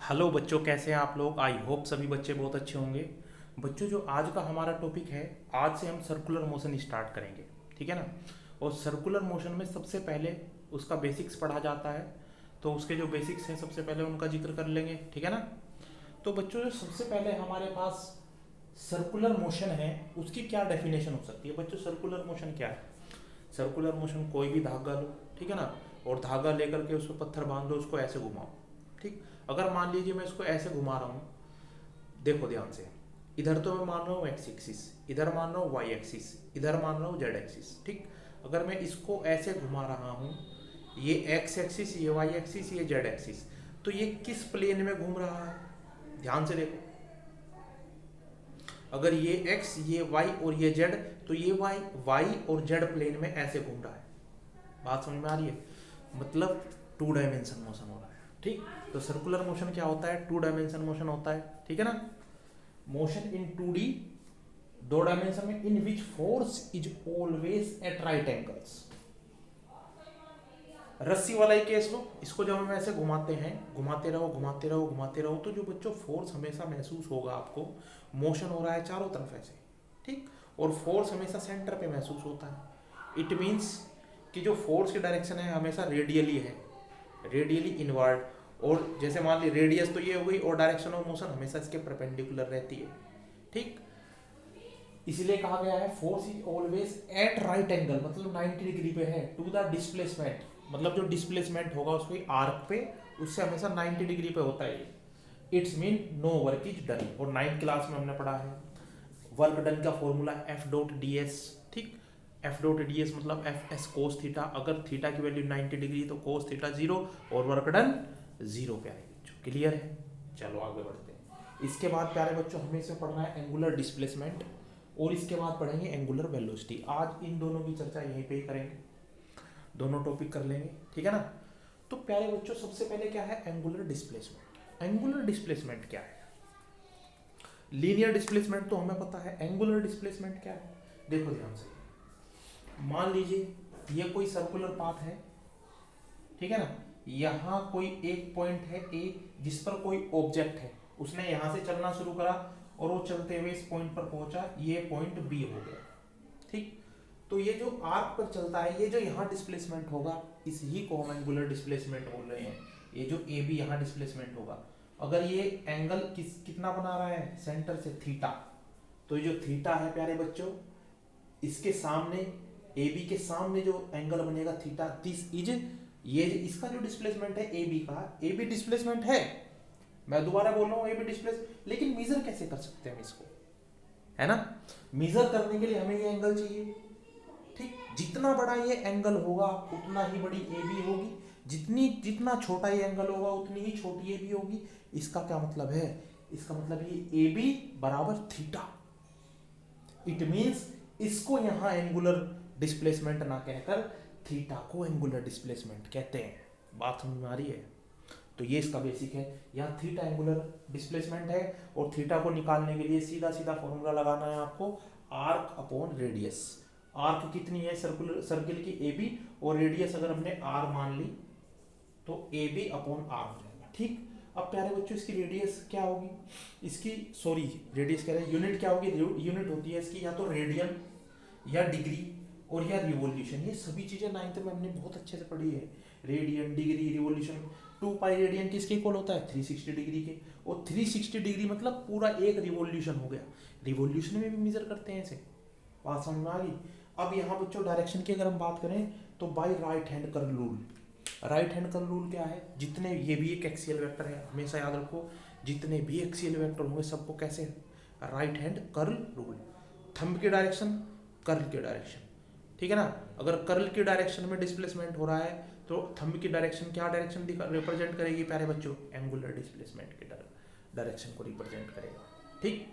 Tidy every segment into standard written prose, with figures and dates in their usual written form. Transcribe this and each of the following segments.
Hello बच्चों, कैसे हैं आप लोग। आई होप सभी बच्चे बहुत अच्छे होंगे। बच्चों, जो आज का हमारा टॉपिक है, आज से हम सर्कुलर मोशन स्टार्ट करेंगे, ठीक है ना। और सर्कुलर मोशन में सबसे पहले उसका बेसिक्स पढ़ा जाता है। तो उसके जो बेसिक्स हैं सबसे पहले उनका जिक्र कर लेंगे, ठीक है ना। तो बच्चों, जो सबसे पहले हमारे पास सर्कुलर मोशन है उसकी क्या डेफिनेशन हो सकती है। बच्चों, सर्कुलर मोशन क्या है। सर्कुलर मोशन कोई भी धागा लो, ठीक है ना, और धागा लेकर के उसको पत्थर बांध दो, उसको ऐसे घुमाओ। ठीक। अगर मान लीजिए मैं इसको ऐसे घुमा रहा हूँ, देखो ध्यान से। इधर तो मैं मान रहा हूँ एक्स एक्सिस, इधर मान रहा हूँ वाई एक्सिस, इधर मान रहा हूँ जेड एक्सिस। ठीक। अगर मैं इसको ऐसे घुमा रहा हूँ, ये एक्स एक्सिस, ये वाई एक्सिस, ये जेड एक्सिस, तो ये किस प्लेन में घूम रहा है। ध्यान से देखो। अगर ये एक्स, ये वाई और ये जेड, तो ये वाई वाई और जेड प्लेन में ऐसे घूम रहा है। बात समझ में आ रही है। मतलब टू डायमेंशन मोशन हो रहा है। ठीक। तो सर्कुलर मोशन क्या होता है, टू डायमेंशन मोशन होता है, ठीक है ना। मोशन इन 2D, दो डायमेंशन में, in which force is always at right angles. रस्सी वाला ही केस लो, इसको जब हम ऐसे घुमाते हैं, घुमाते रहो घुमाते रहो घुमाते रहो, तो जो बच्चों फोर्स हमेशा महसूस होगा आपको, मोशन हो रहा है चारों तरफ ऐसे। ठीक। और फोर्स हमेशा सेंटर पे महसूस होता है। इट मीन्स कि जो फोर्स की डायरेक्शन है हमेशा रेडियली है, रेडियली इनवर्ड। और जैसे मान ली रेडियस तो ये हो गई, और डायरेक्शन ऑफ मोशन हमेशा इसके परपेंडिकुलर रहती है। ठीक। इसलिए कहा गया है force is always at right angle, मतलब 90 डिग्री पे है, टू द डिस्प्लेसमेंट। मतलब जो डिस्प्लेसमेंट होगा उसको आर्क पे, उससे हमेशा 90 डिग्री पे होता है। It's mean no work is done. और 9th क्लास में हमने पढ़ा है वर्क डन का formula F dot D S. ठीक। एफ डॉट डी एस मतलब एफ एस कोस थीटा। अगर थीटा की वैल्यू 90 डिग्री तो कोस थीटा 0, और वर्क डन 0 पे आएगी। क्लियर है। चलो आगे बढ़ते हैं। इसके बाद प्यारे बच्चों हमें इसमें पढ़ना है एंगुलर डिस्प्लेसमेंट, और इसके बाद पढ़ेंगे एंगुलर वेलोसिटी। आज इन दोनों की चर्चा यहीं पे ही करेंगे, दोनों टॉपिक कर लेंगे, ठीक है ना। तो प्यारे बच्चों सबसे पहले क्या है एंगुलर डिस्प्लेसमेंट। एंगुलर डिस्प्लेसमेंट क्या है। लीनियर डिस्प्लेसमेंट तो हमें पता है, एंगुलर डिस्प्लेसमेंट क्या है। देखो ध्यान से, मान लीजिए ये कोई सर्कुलर पाथ है, ठीक है ना। यहाँ कोई एक पॉइंट है ए, जिस पर कोई ऑब्जेक्ट है, उसने यहाँ से चलना शुरू करा और वो चलते हुए इस पॉइंट पर पहुंचा, ये पॉइंट बी हो गया। ठीक। तो ये जो आर्क पर चलता है, ये जो यहाँ डिस्प्लेसमेंट होगा, इसी को हम एंगुलर डिस्प्लेसमेंट बोल रहे हैं। ये जो ए बी यहाँ डिस्प्लेसमेंट होगा, अगर ये एंगल कितना बना रहा है, सेंटर से थीटा, तो ये जो थीटा है प्यारे बच्चों, इसके सामने ए बी के सामने जो एंगल बनेगा थीटा, दिस इज, ये इसका जो डिस्प्लेसमेंट है ए बी का, ए बी डिस्प्लेसमेंट है। मैं दोबारा बोल रहा हूँ ए बी डिस्प्लेस, लेकिन मेजर कैसे कर सकते हैं हम इसको, है ना। मेजर करने के लिए हमें ये एंगल चाहिए। ठीक। जितना बड़ा ये एंगल होगा उतना ही बड़ी ए बी होगी, जितना छोटा ये एंगल होगा उतनी ही छोटी ए बी होगी। इसका क्या मतलब है, इसका मतलब ये ए बी बराबर थीटा। इट मीन्स इसको यहां एंगुलर डिस्प्लेसमेंट ना कहकर थीटा को एंगुलर डिस्प्लेसमेंट कहते हैं। बात समझ में आ रही है। तो ये इसका बेसिक है, यहाँ थीटा एंगुलर डिस्प्लेसमेंट है, और थीटा को निकालने के लिए सीधा सीधा फॉर्मूला लगाना है आपको, आर्क अपॉन रेडियस। आर्क कितनी है सर्किल की ए बी, और रेडियस अगर हमने आर मान ली तो ए बी अपॉन आर हो जाएगा। ठीक। अब प्यारे बच्चों इसकी रेडियस क्या होगी, इसकी सॉरी रेडियस कह रहे हैं, यूनिट क्या होगी। यूनिट होती है इसकी या तो रेडियन या डिग्री और या रिवोल्यूशन। ये सभी चीजें 9th में हमने बहुत अच्छे से पढ़ी है। Radian, degree, revolution. 2 pi radian किसके इक्वल होता है, 360 डिग्री के। और 360 डिग्री मतलब पूरा एक रिवोल्यूशन हो गया। रिवोल्यूशन में भी मेजर करते हैं ऐसे। बात समझ में आ गई। अब यहाँ बच्चों डायरेक्शन की अगर हम बात करें तो by right hand curl rule. Right hand curl rule क्या है, जितने, ये भी एक एक्सियल वेक्टर है, हमेशा याद रखो, जितने भी एक्सियल वेक्टर होंगे सबको कैसे, right hand curl rule. Thumb की डायरेक्शन, कर्ल की डायरेक्शन, ठीक है ना। अगर कर्ल की डायरेक्शन में डिस्प्लेसमेंट हो रहा है तो थंब की डायरेक्शन क्या डायरेक्शन रिप्रेजेंट करेगी प्यारे बच्चों, एंगुलर डिस्प्लेसमेंट के डायरेक्शन को रिप्रेजेंट करेगा। ठीक।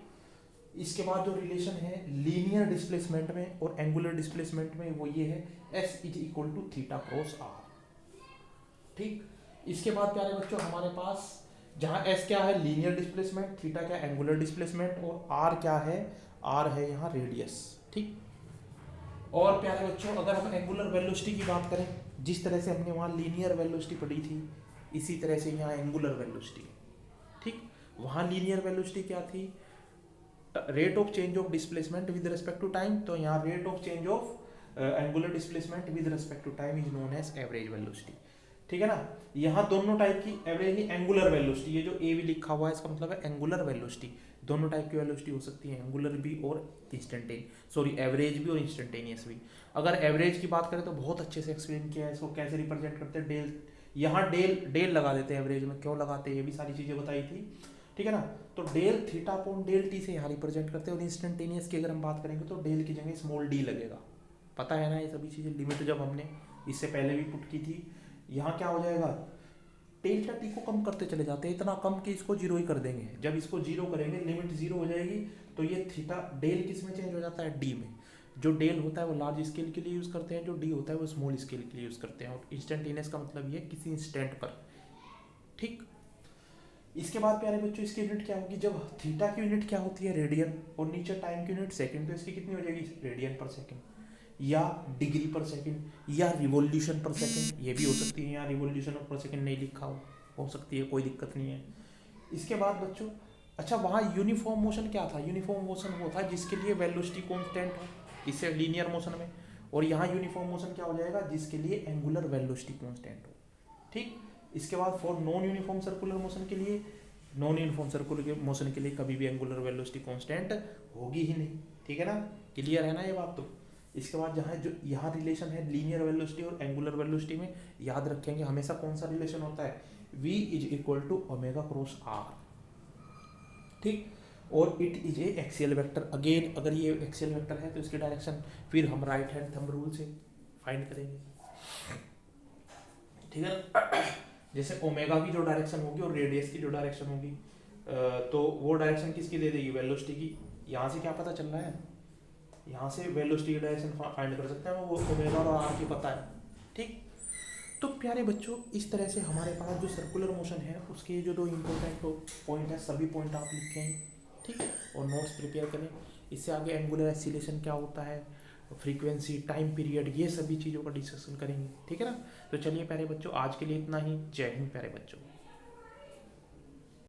इसके बाद जो रिलेशन है लीनियर डिस्प्लेसमेंट में और एंगुलर डिस्प्लेसमेंट में, वो ये है S is equal to theta cross R. ठीक। इसके बाद प्यारे बच्चों हमारे पास, जहां एस क्या है लीनियर डिस्प्लेसमेंट, थीटा क्या एंगुलर डिस्प्लेसमेंट, और आर क्या है, आर है यहाँ रेडियस। ठीक। और प्यारे बच्चों अगर हम एंगुलर वेलोसिटी की बात करें, जिस तरह से हमने वहां लीनियर वेलोसिटी पढ़ी थी, इसी तरह से यहाँ एंगुलर वेलोसिटी। ठीक, वहाँ लीनियर वेलोसिटी क्या थी, rate of change of displacement with respect to time, तो यहाँ rate of change of angular displacement with respect to time is known as average velocity. ठीक है ना, यहाँ दोनों टाइप की एवरेज नहीं एंगुलर वेलोसिटी, ये जो ए भी लिखा हुआ है इसका मतलब है एंगुलर वेलोसिटी, दोनों टाइप की वेलोसिटी हो सकती है, एंगुलर भी और एवरेज भी और इंस्टेंटेनियस भी। अगर एवरेज की बात करें तो बहुत अच्छे से एक्सप्लेन किया है, इसको कैसे रिप्रेजेंट करते हैं, डेल, यहाँ डेल लगा देते हैं एवरेज में, क्यों लगाते हैं ये भी सारी चीज़ें बताई थी। ठीक है ना, तो del theta upon del T से यहाँ रिप्रेजेंट करते हैं, और इंस्टेंटेनियस की अगर हम बात करेंगे तो डेल की जगह स्मॉल डी लगेगा, पता है ना ये सभी चीज़ें, लिमिट जब हमने इससे पहले भी पुट की थी। यहाँ क्या हो जाएगा, डेल्टा टी को कम करते चले जाते हैं, इतना कम कि इसको जीरो ही कर देंगे, जब इसको जीरो करेंगे लिमिट जीरो हो जाएगी, तो ये थीटा डेल किस में चेंज हो जाता है, डी में। जो डेल होता है वो लार्ज स्केल के लिए यूज़ करते हैं, जो डी होता है वो स्मॉल स्केल के लिए यूज़ करते हैं, और इंस्टेंटेनियस का मतलब ये किसी इंस्टेंट पर। ठीक, इसके बाद प्यारे बच्चों इसकी यूनिट क्या होगी, जब थीटा की यूनिट क्या होती है, रेडियन, और नीचे टाइम की यूनिट सेकंड, तो इसकी कितनी हो जाएगी, रेडियन पर सेकंड, या डिग्री पर सेकंड, या रिवॉल्यूशन पर सेकंड, ये भी हो सकती है, यहाँ रिवॉल्यूशन पर सेकंड नहीं लिखा हो सकती है, कोई दिक्कत नहीं है। इसके बाद बच्चों, अच्छा वहाँ यूनिफॉर्म मोशन क्या था, यूनिफॉर्म मोशन वो था जिसके लिए वेलोसिटी कांस्टेंट हो, इससे लीनियर मोशन में, और यहाँ यूनिफॉर्म मोशन क्या हो जाएगा, जिसके लिए एंगुलर वेलोसिटी कांस्टेंट हो। ठीक, इसके बाद for non uniform circular motion के लिए, नॉन यूनिफॉर्म सर्कुलर मोशन के लिए कभी भी एंगुलर वेलोसिटी कांस्टेंट होगी ही नहीं। ठीक है ना, क्लियर है ना ये बात। तो इसके बाद जहाँ जो यहाँ रिलेशन है लीनियर वेलोसिटी और एंगुलर वेलोसिटी में, याद रखेंगे हमेशा कौन सा रिलेशन होता है, v is equal to omega cross r। ठीक, और it is a axial vector, again अगर ये एक्सियल वेक्टर है तो इसकी डायरेक्शन फिर हम राइट हैंड थंब रूल से फाइंड करेंगे। ठीक है, जैसे ओमेगा की जो डायरेक्शन होगी और रेडियस की जो डायरेक्शन होगी, तो वो डायरेक्शन किसकी दे देगी, वेलोसिटी की। यहाँ से क्या पता चल रहा है, यहाँ से वेलोसिटी की डायरेक्शन फाइंड कर सकते हैं, वो ओमेगा और आर की पता है। ठीक, तो प्यारे बच्चों इस तरह से हमारे पास जो सर्कुलर मोशन है उसके जो दो इम्पोर्टेंट पॉइंट है, सभी पॉइंट आप लिखें, ठीक, और नोट्स प्रिपेयर करें। इससे आगे एंगुलर एक्सीलरेशन क्या होता है, फ्रीक्वेंसी, टाइम पीरियड, ये सभी चीज़ों का डिस्कशन करेंगे। ठीक है ना, तो चलिए प्यारे बच्चों आज के लिए इतना ही। जय हिंद प्यारे बच्चों।